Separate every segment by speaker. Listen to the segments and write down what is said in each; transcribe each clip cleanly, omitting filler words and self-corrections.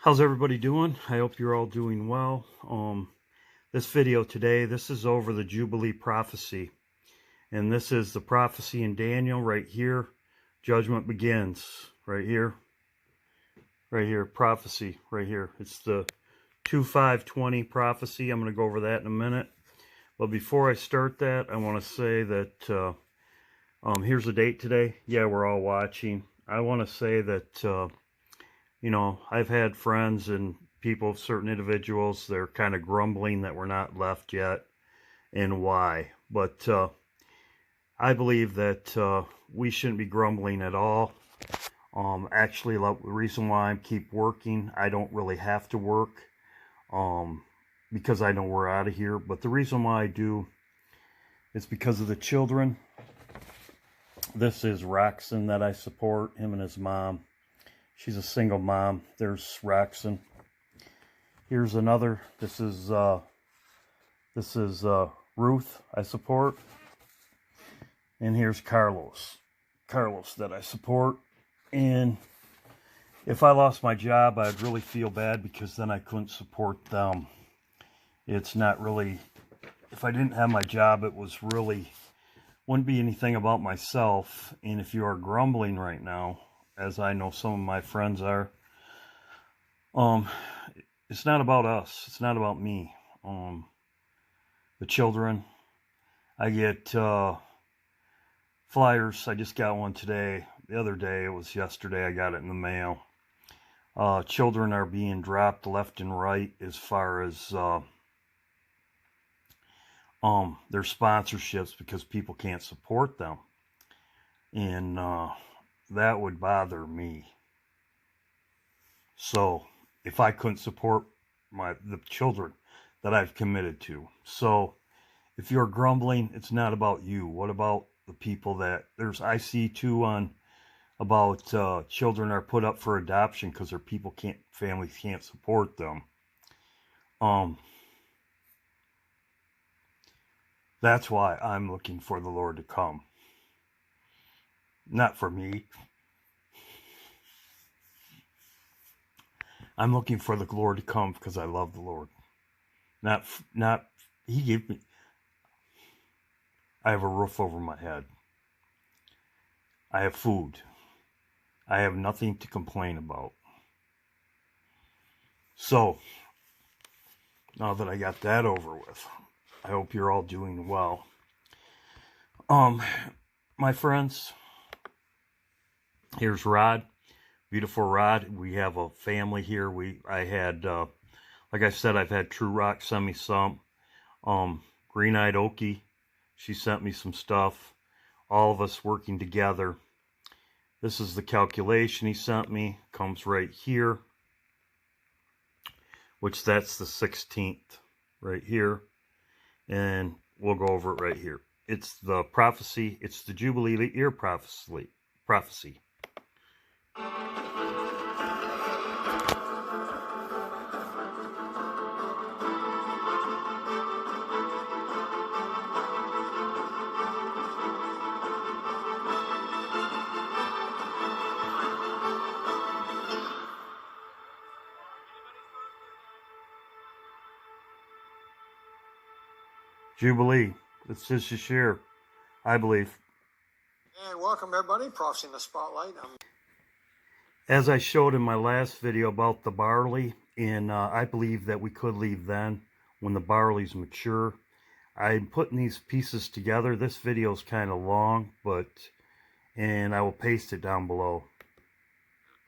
Speaker 1: How's everybody doing? I hope you're all doing well. This video today, this is over the Jubilee prophecy. And this is the prophecy in Daniel right here. Judgment begins right here. Right here, prophecy right here. It's the 2/5/20 prophecy. I'm going to go over that in a minute. But before I start that, I want to say that here's the date today. Yeah, we're all watching. I want to say that you know, I've had friends and people, certain individuals, they're kind of grumbling that we're not left yet, and why. But I believe that we shouldn't be grumbling at all. Actually, the reason why I keep working, I don't really have to work because I know we're out of here. But the reason why I do is because of the children. This is Roxanne that I support, him and his mom. She's a single mom. There's Roxanne. Here's another. This is Ruth I support. And here's Carlos. Carlos that I support. And if I lost my job, I'd really feel bad because then I couldn't support them. It's not really, if I didn't have my job, it was really, wouldn't be anything about myself. And if you are grumbling right now, as I know some of my friends are, it's not about us. It's not about me. The children, I get flyers. I just got one today. The other day, it was yesterday, I got it in the mail. Children are being dropped left and right as far as their sponsorships because people can't support them. And that would bother me. So if I couldn't support the children that I've committed to. So if you're grumbling, it's not about you. What about the people that I see too on about children are put up for adoption because their families can't support them. That's why I'm looking for the Lord to come. Not for me. I'm looking for the Lord to come because I love the Lord. He gave me, I have a roof over my head. I have food. I have nothing to complain about. So, now that I got that over with, I hope you're all doing well. My friends, here's Rod, beautiful Rod. We have a family here. I had, like I said, I've had True Rock send me some. Green-Eyed Okie, she sent me some stuff. All of us working together. This is the calculation he sent me. Comes right here. Which that's the 16th right here. And we'll go over it right here. It's the prophecy. It's the Jubilee year prophecy. Jubilee. It's just this year, I believe.
Speaker 2: And welcome everybody, Prophecy in the Spotlight.
Speaker 1: As I showed in my last video about the barley, and I believe that we could leave then when the barley's mature. I'm putting these pieces together. This video is kind of long, and I will paste it down below.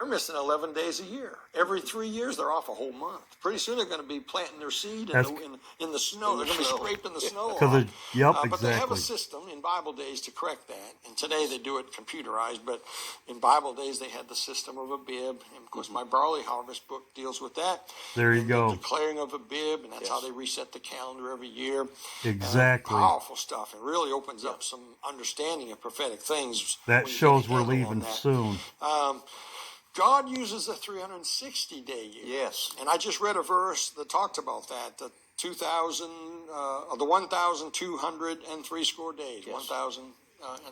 Speaker 2: They're missing 11 days a year. Every 3 years, they're off a whole month. Pretty soon, they're going to be planting their seed in the snow. They're going to be scraping the snow off.
Speaker 1: Yep,
Speaker 2: exactly.
Speaker 1: But
Speaker 2: they have a system in Bible days to correct that. And today, they do it computerized. But in Bible days, they had the system of a bib. And, of course, my Barley Harvest book deals with that.
Speaker 1: There you go.
Speaker 2: The declaring of a bib, and that's how they reset the calendar every year.
Speaker 1: Exactly.
Speaker 2: Powerful stuff. It really opens up some understanding of prophetic things.
Speaker 1: That shows we're leaving soon.
Speaker 2: God uses a 360-day year.
Speaker 3: Yes.
Speaker 2: And I just read a verse that talked about that, the 1,203 score days,
Speaker 3: yes.
Speaker 2: 1,000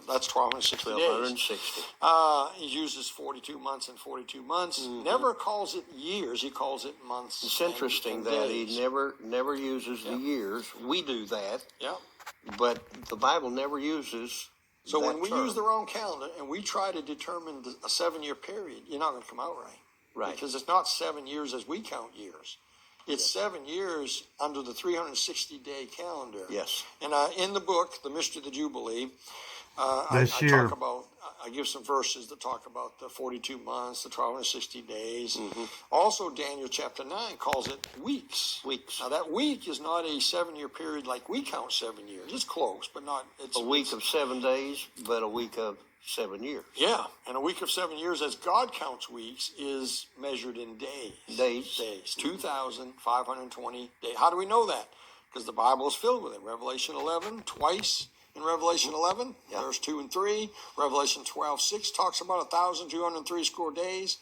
Speaker 2: That's 1,260 days.
Speaker 3: 1,260.
Speaker 2: He uses 42 months and 42 months. Never calls it years. He calls it months.
Speaker 3: It's interesting
Speaker 2: and
Speaker 3: that
Speaker 2: days.
Speaker 3: he never uses the years. We do that.
Speaker 2: Yeah.
Speaker 3: But the Bible never uses
Speaker 2: So
Speaker 3: that
Speaker 2: when we
Speaker 3: term.
Speaker 2: use the wrong calendar and we try to determine a 7-year period, you're not going to come out right.
Speaker 3: Right.
Speaker 2: Because it's not 7 years as we count years. It's 7 years under the 360-day calendar.
Speaker 3: Yes.
Speaker 2: And in the book, The Mystery of the Jubilee, I give some verses that talk about the 42 months, the 1,260 days. Also, Daniel chapter 9 calls it weeks.
Speaker 3: Weeks.
Speaker 2: Now, that week is not a 7-year period like we count 7 years. It's close, but not. It's
Speaker 3: A week of 7 days, but a week of 7 years.
Speaker 2: Yeah, and a week of 7 years, as God counts weeks, is measured in days.
Speaker 3: Days.
Speaker 2: 2,520 days. How do we know that? Because the Bible is filled with it. Revelation 11, twice in Revelation 11, verse 2 and 3. Revelation 12:6 talks about 1,203 score days.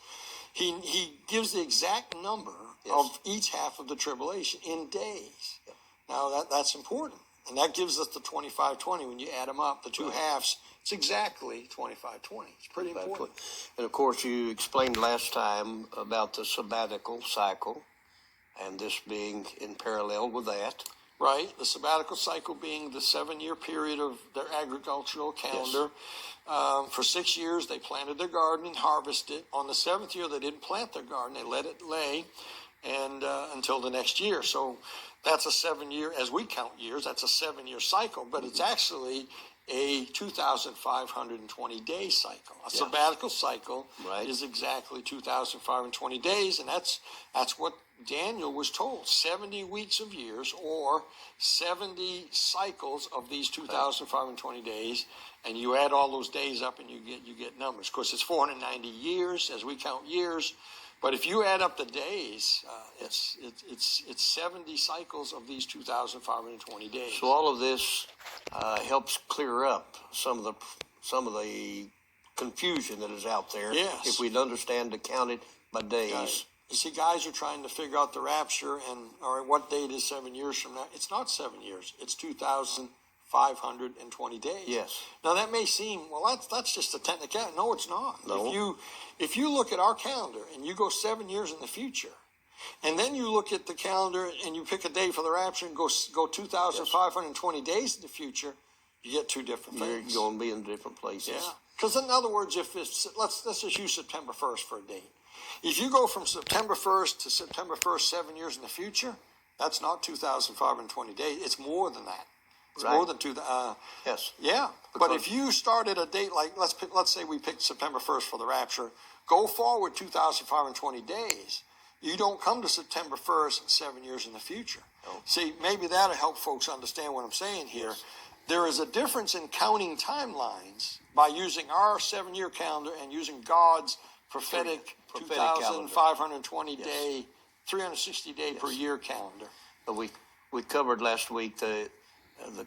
Speaker 2: He gives the exact number of each half of the tribulation in days. Now, that's important. And that gives us the 2520. When you add them up, the two halves, it's exactly 2520. It's pretty important.
Speaker 3: And of course, you explained last time about the Sabbatical Cycle, and this being in parallel with that.
Speaker 2: Right. The Sabbatical Cycle being the 7-year period of their agricultural calendar. For 6 years, they planted their garden and harvested it. On the 7th year, they didn't plant their garden. They let it lay and until the next year. So that's a 7-year, as we count years, that's a 7-year cycle, but it's actually a 2,520-day cycle. A sabbatical cycle is exactly 2,520 days, and that's what Daniel was told. 70 weeks of years, or 70 cycles of these 2,520 days, and you add all those days up and you get numbers. Of course, it's 490 years as we count years. But if you add up the days, it's 70 cycles of these 2,520 days.
Speaker 3: So all of this helps clear up some of the confusion that is out there.
Speaker 2: Yes.
Speaker 3: If we'd understand to count it by days.
Speaker 2: Right. You see, guys are trying to figure out the rapture or what date is 7 years from now. It's not 7 years. It's 2,520 days.
Speaker 3: Yes.
Speaker 2: Now that may seem, well, that's just a technicality. No, it's not.
Speaker 3: No.
Speaker 2: If you look at our calendar and you go 7 years in the future, and then you look at the calendar and you pick a day for the rapture and go 2,520 days in the future, you get two different things.
Speaker 3: You're going to be in different places.
Speaker 2: Yeah. Because in other words, let's just use September 1st for a date. If you go from September 1st to September 1st 7 years in the future, that's not 2,520 days. It's more than that. It's more than
Speaker 3: yes.
Speaker 2: Yeah. But if you started a date like, let's say we picked September 1st for the rapture, go forward 2,520 days. You don't come to September 1st 7 years in the future. Oh. See, maybe that'll help folks understand what I'm saying here. Yes. There is a difference in counting timelines by using our 7-year calendar and using God's prophetic 2,520 day, 360 day per year calendar.
Speaker 3: But we covered last week the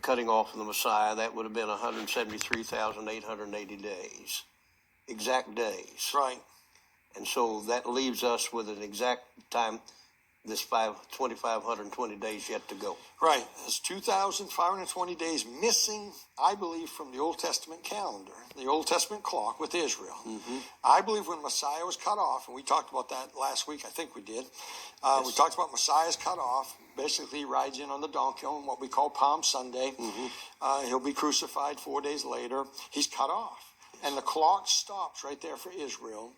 Speaker 3: cutting off of the Messiah. That would have been 173,880 days, exact days.
Speaker 2: Right.
Speaker 3: And so that leaves us with an exact time. This 2,520 days yet to go.
Speaker 2: Right. There's 2,520 days missing, I believe, from the Old Testament calendar, the Old Testament clock with Israel. Mm-hmm. I believe when Messiah was cut off, and we talked about that last week, I think we did. We talked about Messiah's cut off. Basically, he rides in on the donkey on what we call Palm Sunday. Mm-hmm. He'll be crucified 4 days later. He's cut off. Yes. And the clock stops right there for Israel.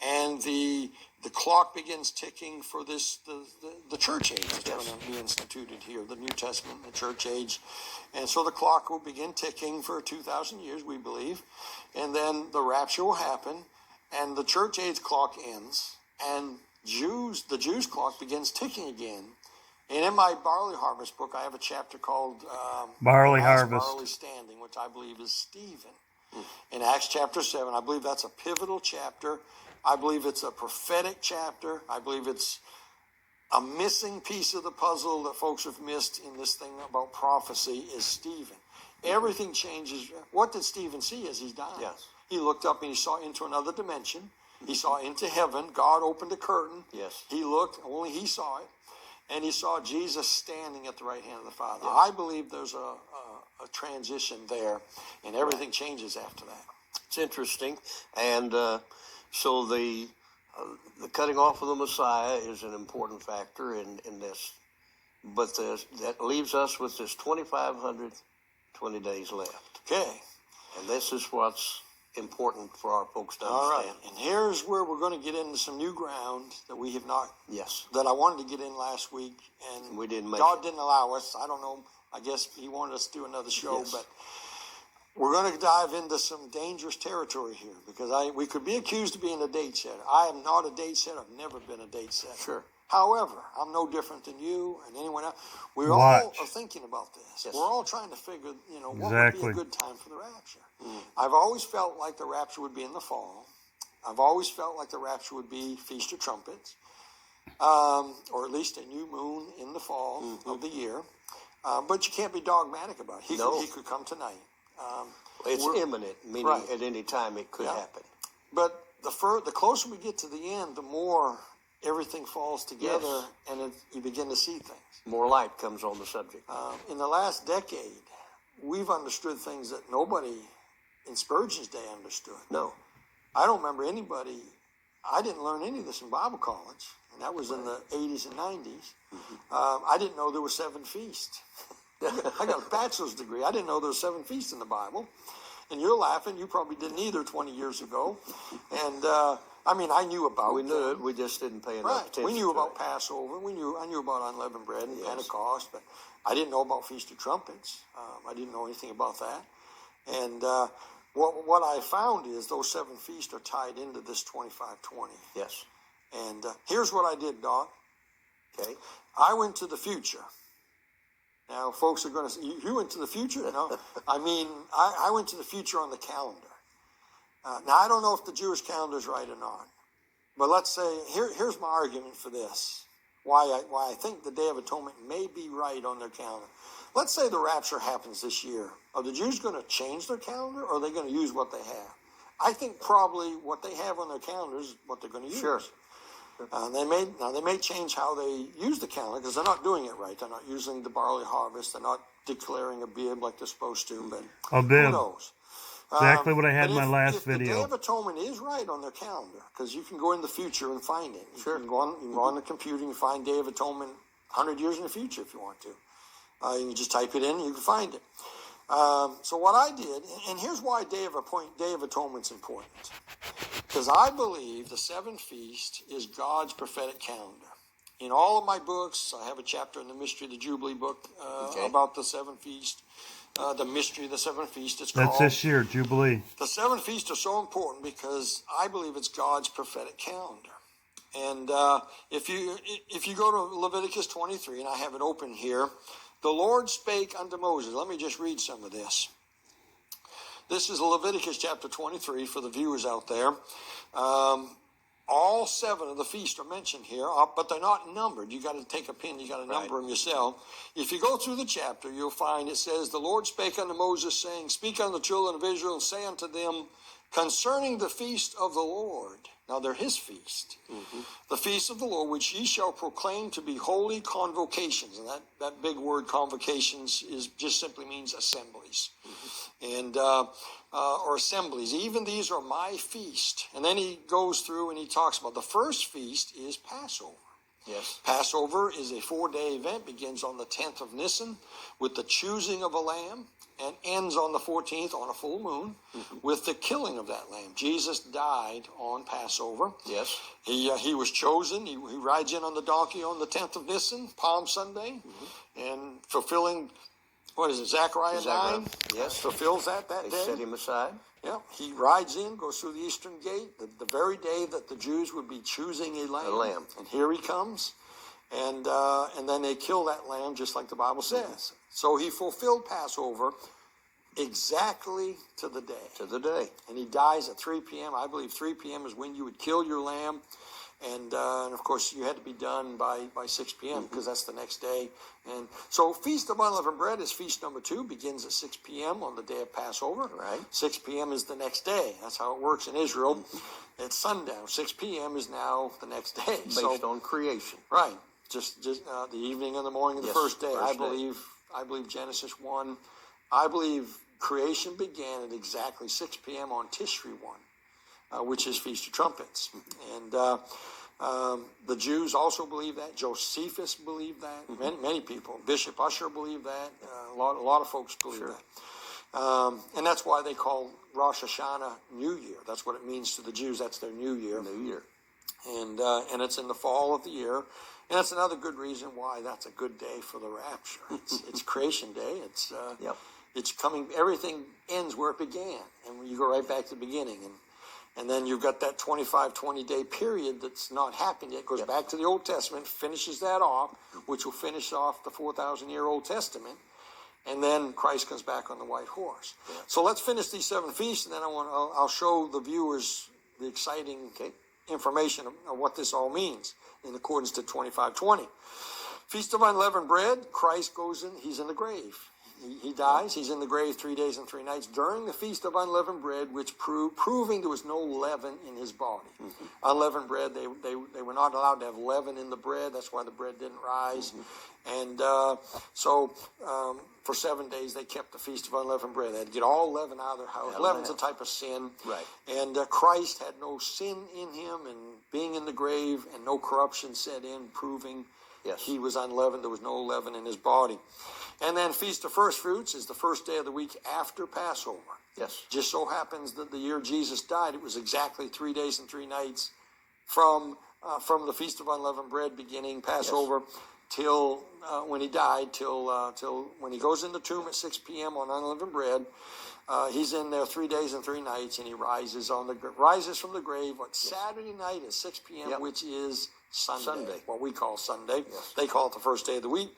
Speaker 2: And the clock begins ticking for the church age that's going to be instituted here, the New Testament, the church age. And so the clock will begin ticking for 2,000 years, we believe. And then the rapture will happen, and the church age clock ends, and the Jews' clock begins ticking again. And in my Barley Harvest book, I have a chapter called
Speaker 1: Barley Harvest.
Speaker 2: Barley Standing, which I believe is Stephen. In Acts chapter 7, I believe that's a pivotal chapter. I believe it's a prophetic chapter. I believe it's a missing piece of the puzzle that folks have missed in this thing about prophecy is Stephen. Everything changes. What did Stephen see as he died?
Speaker 3: Yes.
Speaker 2: He looked up and he saw into another dimension. He saw into heaven. God opened a curtain.
Speaker 3: Yes.
Speaker 2: He looked, only he saw it. And he saw Jesus standing at the right hand of the Father.
Speaker 3: Yes.
Speaker 2: I believe there's a a transition there, and everything changes after that.
Speaker 3: It's interesting. And so the cutting off of the Messiah is an important factor in this. But that leaves us with this 2,520 days left.
Speaker 2: Okay.
Speaker 3: And this is what's important for our folks to
Speaker 2: All
Speaker 3: understand.
Speaker 2: right. And here's where we're going to get into some new ground that we have not,
Speaker 3: Yes.
Speaker 2: that I wanted to get in last week. And
Speaker 3: We didn't make
Speaker 2: God
Speaker 3: it.
Speaker 2: didn't allow us. I don't know. I guess he wanted us to do another show,
Speaker 3: Yes.
Speaker 2: but we're going to dive into some dangerous territory here because we could be accused of being a date setter. I am not a date setter. I've never been a date setter.
Speaker 3: Sure.
Speaker 2: However, I'm no different than you and anyone else. We all
Speaker 1: Watch.
Speaker 2: are thinking about this.
Speaker 3: Yes.
Speaker 2: We're all trying to figure, what would
Speaker 1: Exactly.
Speaker 2: be a good time for the rapture. I've always felt like the rapture would be in the fall. I've always felt like the rapture would be Feast of Trumpets, or at least a new moon in the fall of the year. But you can't be dogmatic about it. He could come tonight.
Speaker 3: It's imminent, meaning
Speaker 2: Right.
Speaker 3: at any time it could happen.
Speaker 2: But the closer we get to the end, the more everything falls together,
Speaker 3: Yes.
Speaker 2: and you begin to see things.
Speaker 3: More light comes on the subject.
Speaker 2: In the last decade, we've understood things that nobody in Spurgeon's day understood.
Speaker 3: No.
Speaker 2: I don't remember anybody. I didn't learn any of this in Bible college, and that was in the 80s and 90s. I didn't know there were 7 feasts. I got a bachelor's degree. I didn't know there were 7 feasts in the Bible. And you're laughing. You probably didn't either 20 years ago. And I knew about
Speaker 3: We knew
Speaker 2: them.
Speaker 3: it. We just didn't pay enough
Speaker 2: Right.
Speaker 3: attention.
Speaker 2: We knew
Speaker 3: to
Speaker 2: about
Speaker 3: it.
Speaker 2: Passover. I knew about unleavened bread and
Speaker 3: Yes.
Speaker 2: Pentecost, but I didn't know about Feast of Trumpets. I didn't know anything about that. And what I found is those 7 feasts are tied into this 25-20.
Speaker 3: Yes.
Speaker 2: And here's what I did, Doc.
Speaker 3: Okay.
Speaker 2: I went to the future. Now, folks are going to say, you went to the future? No. I went to the future on the calendar. Now, I don't know if the Jewish calendar is right or not. But let's say, here's my argument for this. Why I think the Day of Atonement may be right on their calendar. Let's say the rapture happens this year. Are the Jews going to change their calendar, or are they going to use what they have? I think probably what they have on their calendar is what they're going to use.
Speaker 3: Sure.
Speaker 2: They may change how they use the calendar because they're not doing it right. They're not using the barley harvest. They're not declaring a bib like they're supposed to. But
Speaker 1: A bib.
Speaker 2: who knows?
Speaker 1: Exactly what I had
Speaker 2: but
Speaker 1: in my last
Speaker 2: if the Day
Speaker 1: video.
Speaker 2: of Atonement is right on their calendar, because you can go in the future and find it. You can go on the computer and find Day of Atonement 100 years in the future if you want to. You can just type it in and you can find it. So what I did, and here's why Day of Atonement's important. Because I believe the 7th feast is God's prophetic calendar. In all of my books, I have a chapter in the Mystery of the Jubilee book about the 7th feast. The Mystery of the 7th feast. It's
Speaker 1: That's
Speaker 2: called.
Speaker 1: this year, Jubilee.
Speaker 2: The 7 feasts are so important because I believe it's God's prophetic calendar. And if you go to Leviticus 23, and I have it open here, the Lord spake unto Moses. Let me just read some of this. This is Leviticus chapter 23 for the viewers out there. All 7 of the feasts are mentioned here, but they're not numbered. You got to take a pen, you got to number them yourself. If you go through the chapter, you'll find it says, the Lord spake unto Moses, saying, Speak unto the children of Israel, and say unto them, concerning the feast of the Lord. Now they're his feast. The feast of the Lord, which ye shall proclaim to be holy convocations. And that big word convocations just simply means assemblies. And or assemblies. Even these are my feast. And then he goes through and he talks about the first feast is Passover.
Speaker 3: Yes.
Speaker 2: Passover is a 4-day event, begins on the 10th of Nisan with the choosing of a lamb and ends on the 14th on a full moon with the killing of that lamb. Jesus died on Passover.
Speaker 3: Yes.
Speaker 2: He was chosen. He rides in on the donkey on the 10th of Nisan, Palm Sunday, and fulfilling, what is it, Zechariah 9?
Speaker 3: Yes.
Speaker 2: Fulfills that
Speaker 3: They
Speaker 2: day.
Speaker 3: set him aside.
Speaker 2: Yeah, he rides in, goes through the eastern gate, the very day that the Jews would be choosing a lamb. And here he comes, and then they kill that lamb just like the Bible says. So he fulfilled Passover exactly to the day.
Speaker 3: To the day.
Speaker 2: And he dies at 3 p.m. I believe 3 p.m. is when you would kill your lamb. And of course, you had to be done by 6 p.m. because that's the next day. And so Feast of Unleavened Bread is feast number 2, begins at 6 p.m. on the day of Passover.
Speaker 3: Right.
Speaker 2: 6 p.m. is the next day. That's how it works in Israel. It's sundown. 6 p.m. is now the next day.
Speaker 3: Based on creation.
Speaker 2: Right. Just the evening and the morning of the
Speaker 3: Yes,
Speaker 2: first day.
Speaker 3: first day.
Speaker 2: I believe Genesis 1 I believe creation began at exactly 6 p.m. on Tishri 1, which is Feast of Trumpets. And the Jews also believe that. Josephus believed that. Many people. Bishop Usher believed that. A lot of folks believe that. And that's why they call Rosh Hashanah New Year. That's what it means to the Jews. That's their New Year.
Speaker 3: New Year.
Speaker 2: And it's in the fall of the year. And that's another good reason why that's a good day for the rapture. It's creation day. It's coming. Everything ends where it began, and you go right back to the beginning. And then you've got that 20-day period that's not happened yet. It goes back to the Old Testament, finishes that off, which will finish off the 4,000-year Old Testament. And then Christ comes back on the white horse. Yeah. So let's finish these 7 feasts, and then I'll show the viewers the exciting information of what this all means in accordance to 25:20. Feast of Unleavened Bread, Christ goes in, he's in the grave. He dies, he's in the grave 3 days and 3 nights during the Feast of Unleavened Bread, which proving there was no leaven in his body. Unleavened bread, they were not allowed to have leaven in the bread. That's why the bread didn't rise. And so for 7 days they kept the Feast of Unleavened Bread. They had to get all leaven out of their house. Leaven's a type of sin. Right. And Christ had no sin in him, and being in the grave and no corruption set in, proving he was unleavened. There was no leaven in his body. And then Feast of First Fruits is the first day of the week after Passover. Yes. Just so happens that the year Jesus died, it was exactly 3 days and 3 nights from the Feast of Unleavened Bread beginning Passover till when he died, till when he goes in the tomb at 6 p.m. on unleavened bread. He's in there 3 days and 3 nights, and he rises from the grave on Saturday night at 6 p.m., which is Sunday, what we call Sunday. Yes. They call it the first day of the week.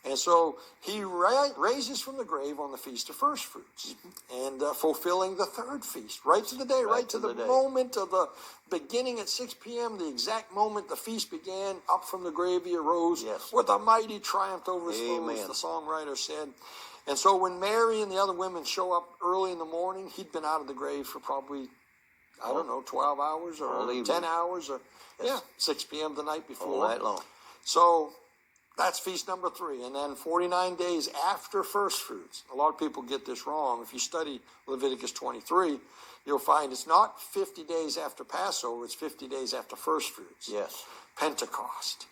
Speaker 2: And so he raises from the grave on the Feast of First Fruits, and fulfilling the third feast, right to the day, right to the moment of the beginning at 6 p.m., the exact moment the feast began. Up from the grave he arose with a mighty triumph over his foes, the songwriter said. And so when Mary and the other women show up early in the morning, he'd been out of the grave for probably, 12 hours or 10 hours, or 6 p.m. the night before. All night long. So that's feast number 3. And then 49 days after first fruits. A lot of people get this wrong. If you study Leviticus 23, you'll find it's not 50 days after Passover, it's 50 days after first fruits. Yes. Pentecost.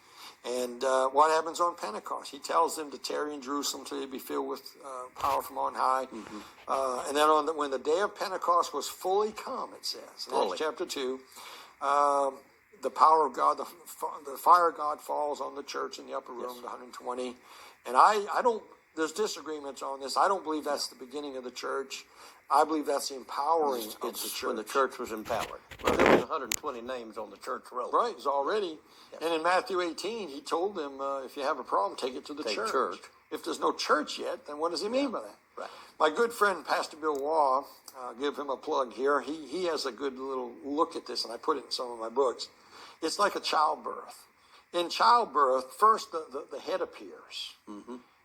Speaker 2: And what happens on Pentecost? He tells them to tarry in Jerusalem till they be filled with power from on high. And then when the day of Pentecost was fully come, it says, in Acts chapter 2, the power of God, the fire of God falls on the church in the upper room, the 120. And I don't, there's disagreements on this. I don't believe that's the beginning of the church. I believe that's the empowering of the church. When the church was empowered. Well, there was 120 names on the church roll. Right, it's already. And in Matthew 18, he told them, if you have a problem, take it to the church. If there's no church yet, then what does he mean by that? Right. My good friend, Pastor Bill Waugh, give him a plug here. He has a good little look at this, and I put it in some of my books. It's like a childbirth. In childbirth, first the head appears.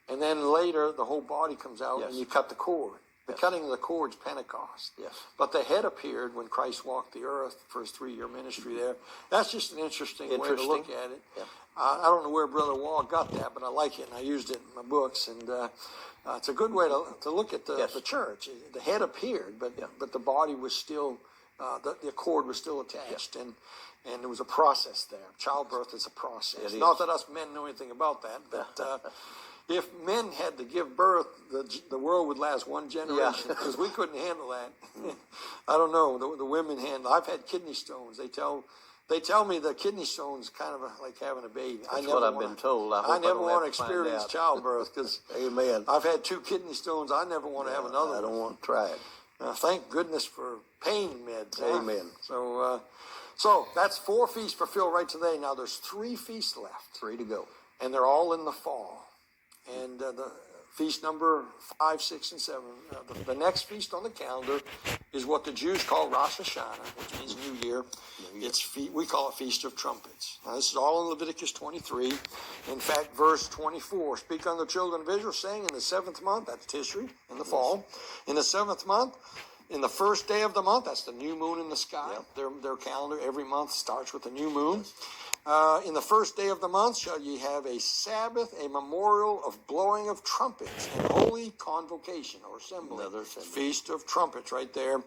Speaker 2: And then later, the whole body comes out, and you cut the cord. The cutting of the cord's Pentecost. Yes. But the head appeared when Christ walked the earth for his 3-year ministry there. That's just an interesting way to look at it. Yeah. I don't know where Brother Wall got that, but I like it, and I used it in my books. And it's a good way to look at the church. The head appeared, but the body was still, the cord was still attached. And there was a process there. Childbirth is a process. Not that us men know anything about that, but if men had to give birth, the world would last one generation, because we couldn't handle that. I don't know. The women handle. I've had kidney stones. They tell me the kidney stones kind of like having a baby. That's what I've been told. I never want to experience childbirth, because I've had 2 kidney stones. I never want to have another. I don't want to try it. Thank goodness for pain meds. Amen. So that's 4 feasts fulfilled right today. Now there's 3 feasts left. 3 to go. And they're all in the fall. And the feast number 5, 6, and 7. The next feast on the calendar is what the Jews call Rosh Hashanah, which means New Year. We call it Feast of Trumpets. Now, this is all in Leviticus 23. In fact, verse 24, speak unto the children of Israel, saying, in the 7th month, that's Tishri, in the fall, in the 7th month, in the first day of the month, that's the new moon in the sky. Their calendar every month starts with a new moon. In the first day of the month shall ye have a Sabbath, a memorial of blowing of trumpets, and holy convocation or assembly.
Speaker 3: Another assembly.
Speaker 2: Feast of trumpets right there.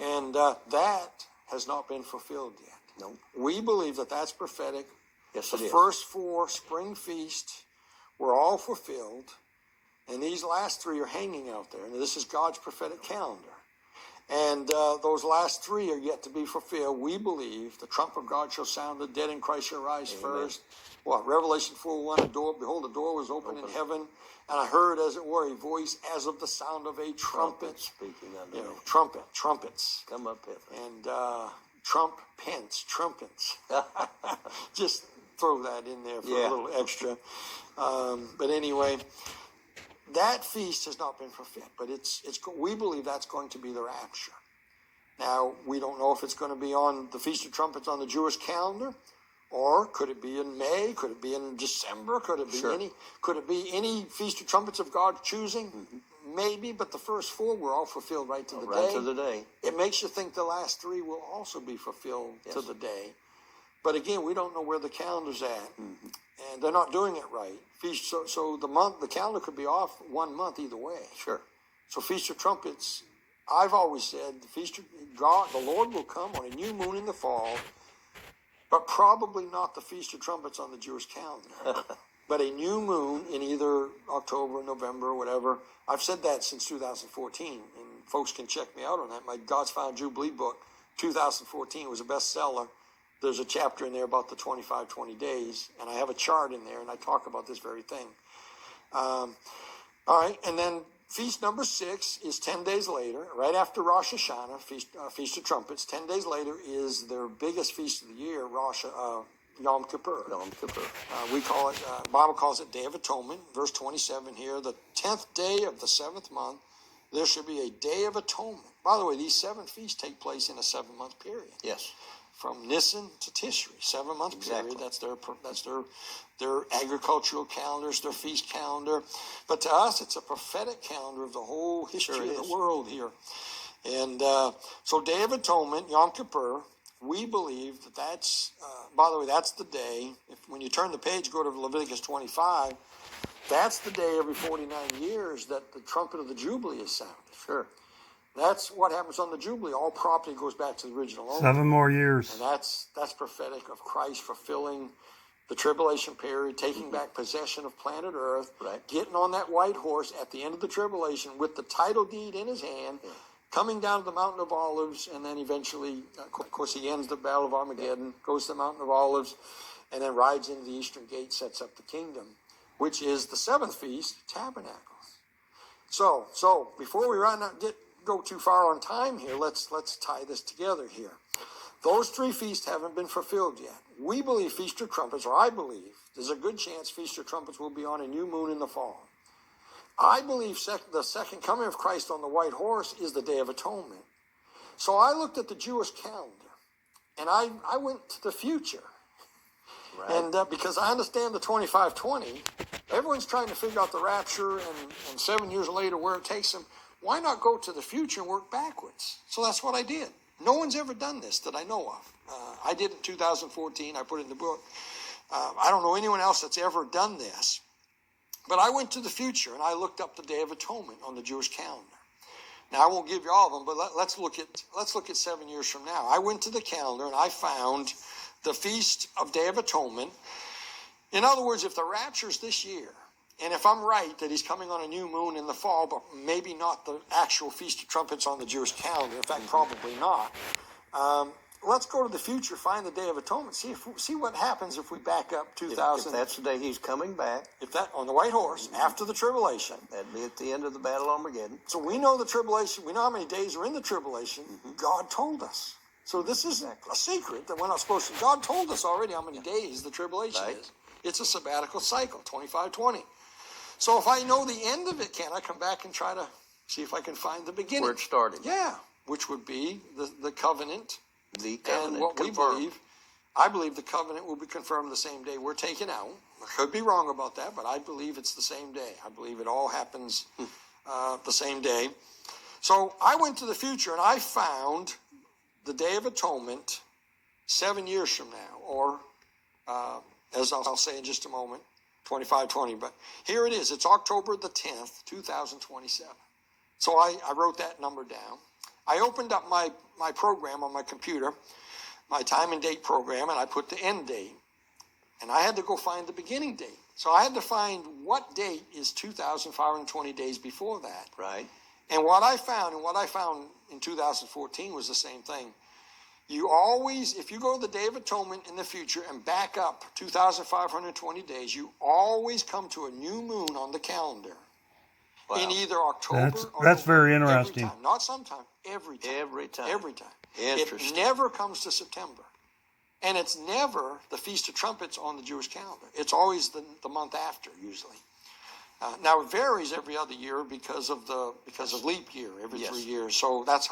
Speaker 2: And that has not been fulfilled yet.
Speaker 3: No.
Speaker 2: We believe that that's prophetic.
Speaker 3: Yes,
Speaker 2: the
Speaker 3: it is.
Speaker 2: first 4 spring feasts were all fulfilled, and these last 3 are hanging out there. And this is God's prophetic calendar. And those last 3 are yet to be fulfilled. We believe the trump of God shall sound, the dead in Christ shall rise first. Revelation 4:1, behold, the door was open in heaven, and I heard, as it were, a voice as of the sound of a trumpet.
Speaker 3: Speaking unto me.
Speaker 2: Trumpets.
Speaker 3: Come up hither.
Speaker 2: And trumpets. Just throw that in there for a little extra. But anyway, that feast has not been fulfilled, but we believe that's going to be the rapture. Now, we don't know if it's going to be on the Feast of Trumpets on the Jewish calendar, or could it be in May? Could it be in December? Could it be any Feast of Trumpets of God choosing? Mm-hmm. Maybe, but the first 4 were all fulfilled right to the day.
Speaker 3: Right to the day.
Speaker 2: It makes you think the last 3 will also be fulfilled to the day. But again, we don't know where the calendar's at, and they're not doing it right. So the calendar could be off 1 month either way.
Speaker 3: Sure.
Speaker 2: So Feast of Trumpets, I've always said the Feast of God, the Lord will come on a new moon in the fall, but probably not the Feast of Trumpets on the Jewish calendar. But a new moon in either October, November, or whatever. I've said that since 2014, and folks can check me out on that. My God's Found Jubilee book, 2014, was a bestseller. There's a chapter in there about the 25-20 days, and I have a chart in there, and I talk about this very thing. All right, and then feast number 6 is 10 days later, right after Rosh Hashanah, Feast of Trumpets. 10 days later is their biggest feast of the year, Yom Kippur.
Speaker 3: Yom Kippur.
Speaker 2: We call it, Bible calls it Day of Atonement. Verse 27 here, the 10th day of the 7th month, there should be a Day of Atonement. By the way, these 7 feasts take place in a 7-month period.
Speaker 3: Yes.
Speaker 2: From Nisan to Tishri, 7-month period.
Speaker 3: Exactly.
Speaker 2: That's their agricultural calendars, their feast calendar. But to us, it's a prophetic calendar of the whole history of the world here. And so Day of Atonement, Yom Kippur, we believe that's, by the way, that's the day. When you turn the page, go to Leviticus 25, that's the day every 49 years that the trumpet of the Jubilee is sounded.
Speaker 3: Sure.
Speaker 2: That's what happens on the Jubilee. All property goes back to the original owner.
Speaker 1: 7 more years.
Speaker 2: And that's prophetic of Christ fulfilling the tribulation period, taking back possession of planet Earth, getting on that white horse at the end of the tribulation with the title deed in his hand, coming down to the Mountain of Olives, and then eventually, of course, he ends the Battle of Armageddon, goes to the Mountain of Olives, and then rides into the Eastern Gate, sets up the kingdom, which is the 7th feast, Tabernacles. So before we go too far on time here, let's tie this together here. Those 3 feasts haven't been fulfilled yet. We believe Feast of Trumpets, or I believe there's a good chance Feast of Trumpets will be on a new moon in the fall. I believe the second coming of Christ on the white horse is the Day of Atonement. So I looked at the Jewish calendar, and I went to the future. Right. And because I understand the 25-20, everyone's trying to figure out the rapture and 7 years later where it takes them. Why not go to the future and work backwards? So that's what I did. No one's ever done this that I know of. I did in 2014. I put it in the book. I don't know anyone else that's ever done this. But I went to the future, and I looked up the Day of Atonement on the Jewish calendar. Now, I won't give you all of them, but let's look at 7 years from now. I went to the calendar, and I found the Feast of Day of Atonement. In other words, if the rapture's this year, and if I'm right that he's coming on a new moon in the fall, but maybe not the actual Feast of Trumpets on the Jewish calendar, in fact, probably not, let's go to the future, find the Day of Atonement, see what happens if we back up 2,000.
Speaker 3: If that's the day he's coming back.
Speaker 2: If that, on the white horse, after the tribulation.
Speaker 3: That'd be at the end of the Battle of Armageddon.
Speaker 2: So we know the tribulation, we know how many days are in the tribulation. God told us. So this isn't a secret that we're not supposed to. God told us already how many days the tribulation is. It's a sabbatical cycle, 25-20. So if I know the end of it, can I come back and try to see if I can find the beginning?
Speaker 3: Where it started.
Speaker 2: Yeah, which would be the covenant.
Speaker 3: The covenant
Speaker 2: and what
Speaker 3: confirmed.
Speaker 2: We believe, I believe the covenant will be confirmed the same day we're taken out. I could be wrong about that, but I believe it's the same day. I believe it all happens the same day. So I went to the future and I found the Day of Atonement 7 years from now, or as I'll say in just a moment, 2520. But here it is. It's October the 10th, 2027. So I wrote that number down. I opened up my program on my computer, my time and date program, and I put the end date. And I had to go find the beginning date. So I had to find what date is 2,520 days before that.
Speaker 3: Right.
Speaker 2: And what I found in 2014 was the same thing. You always, if you go to the Day of Atonement in the future and back up 2,520 days, you always come to a new moon on the calendar. Wow. In either October or
Speaker 1: that's very
Speaker 2: November,
Speaker 1: interesting.
Speaker 2: every time. Not sometime, every time.
Speaker 3: Every time.
Speaker 2: Every time.
Speaker 3: Interesting.
Speaker 2: It never comes to September. And it's never the Feast of Trumpets on the Jewish calendar. It's always the month after, usually. Now it varies every other year because of leap year every 3 years. So that's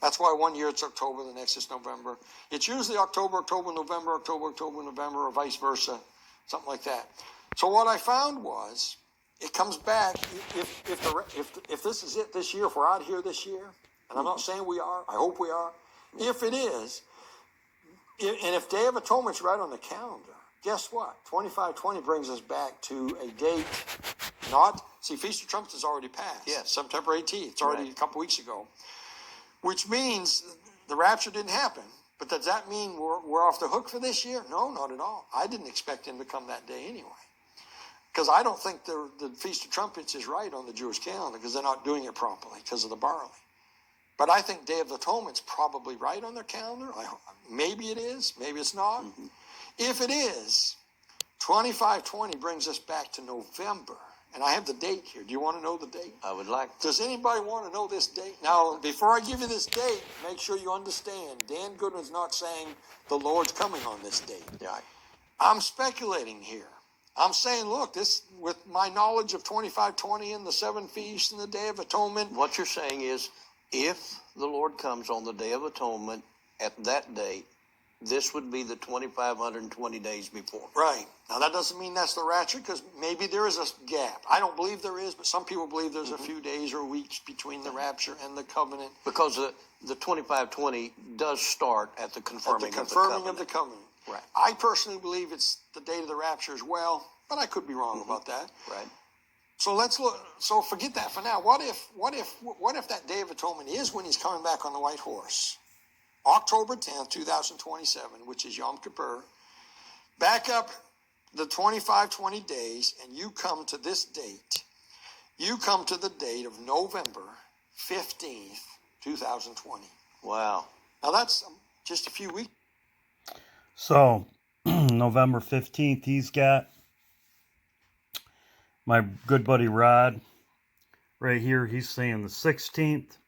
Speaker 2: that's why 1 year it's October, the next is November. It's usually October, November, November, or vice versa, something like that. So what I found was it comes back if this is it this year, if we're out here this year, and I'm not saying we are, I hope we are. If it is, and if Day of Atonement's right on the calendar, guess what? 2520 brings us back to a date, Feast of Trumpets has already passed.
Speaker 3: Yes.
Speaker 2: September 18th. It's already a couple weeks ago. Which means the rapture didn't happen. But does that mean we're off the hook for this year? No, not at all. I didn't expect him to come that day anyway. Because I don't think the Feast of Trumpets is right on the Jewish calendar because they're not doing it properly because of the barley. But I think Day of Atonement's probably right on their calendar. Maybe it is. Maybe it's not. Mm-hmm. If it is, 2520 brings us back to November. And I have the date here. Do you want to know the date?
Speaker 3: I would like to.
Speaker 2: Does anybody want to know this date? Now, before I give you this date, make sure you understand. Dan Goodwin's not saying the Lord's coming on this date.
Speaker 3: Yeah.
Speaker 2: I'm speculating here. I'm saying, look, this with my knowledge of 2520 and the 7 feasts and the Day of Atonement.
Speaker 3: What you're saying is, if the Lord comes on the Day of Atonement at that date, this would be the 2,520 days before.
Speaker 2: Right. Now, that doesn't mean that's the rapture, because maybe there is a gap. I don't believe there is, but some people believe there's a few days or weeks between the rapture and the covenant.
Speaker 3: Because the 2,520 does start at the confirming,
Speaker 2: of the covenant.
Speaker 3: Right.
Speaker 2: I personally believe it's the date of the rapture as well, but I could be wrong about that.
Speaker 3: Right.
Speaker 2: So let's look. So forget that for now. What if that Day of Atonement is when he's coming back on the white horse? October 10th, 2027, which is Yom Kippur. Back up the 2520 days, and you come to this date. You come to the date of November 15th, 2020.
Speaker 3: Wow.
Speaker 2: Now that's just a few weeks.
Speaker 1: So, November 15th, he's got my good buddy Rod right here. He's saying the 16th.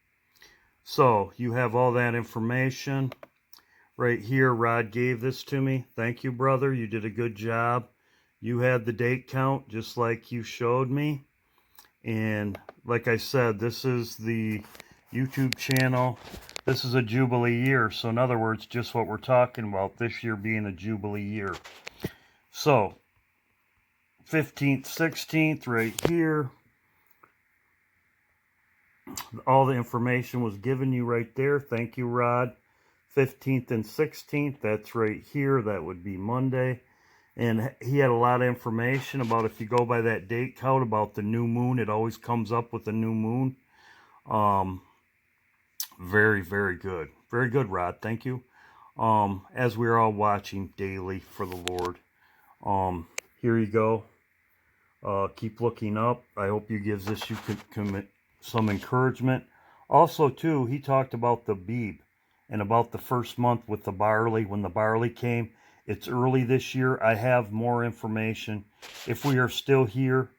Speaker 1: So, you have all that information right here. Rod gave this to me. Thank you, brother. You did a good job. You had the date count just like you showed me. And like I said, this is the YouTube channel. This is a Jubilee year. So, in other words, just what we're talking about, this year being a Jubilee year. So, 15th, 16th right here. All the information was given you right there. Thank you, Rod. 15th and 16th, that's right here. That would be Monday. And he had a lot of information about, if you go by that date count, about the new moon. It always comes up with a new moon. Very, very good. Very good, Rod. Thank you. As we're all watching daily for the Lord. Here you go. Keep looking up. I hope you gives this you some encouragement. Also, too, he talked about the Beeb and about the first month with the barley, when the barley came. It's early this year. I have more information. If we are still here,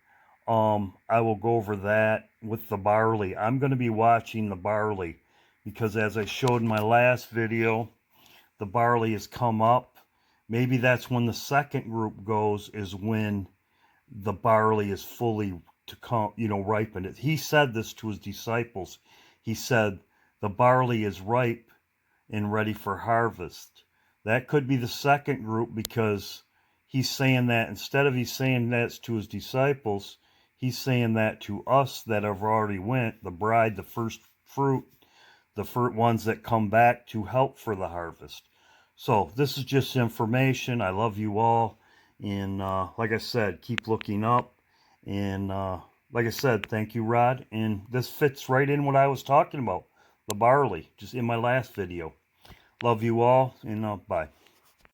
Speaker 1: I will go over that with the barley. I'm going to be watching the barley because, as I showed in my last video, the barley has come up. Maybe that's when the second group goes, is when the barley is fully to come, ripen. He said this to his disciples. He said, the barley is ripe and ready for harvest. That could be the second group, because he's saying that, instead of he's saying that to his disciples, he's saying that to us that have already went, the bride, the first fruit, the first ones that come back to help for the harvest. So this is just information. I love you all. And like I said, keep looking up. And like I said, thank you, Rod. And this fits right in what I was talking about, the barley, just in my last video. Love you all, and bye.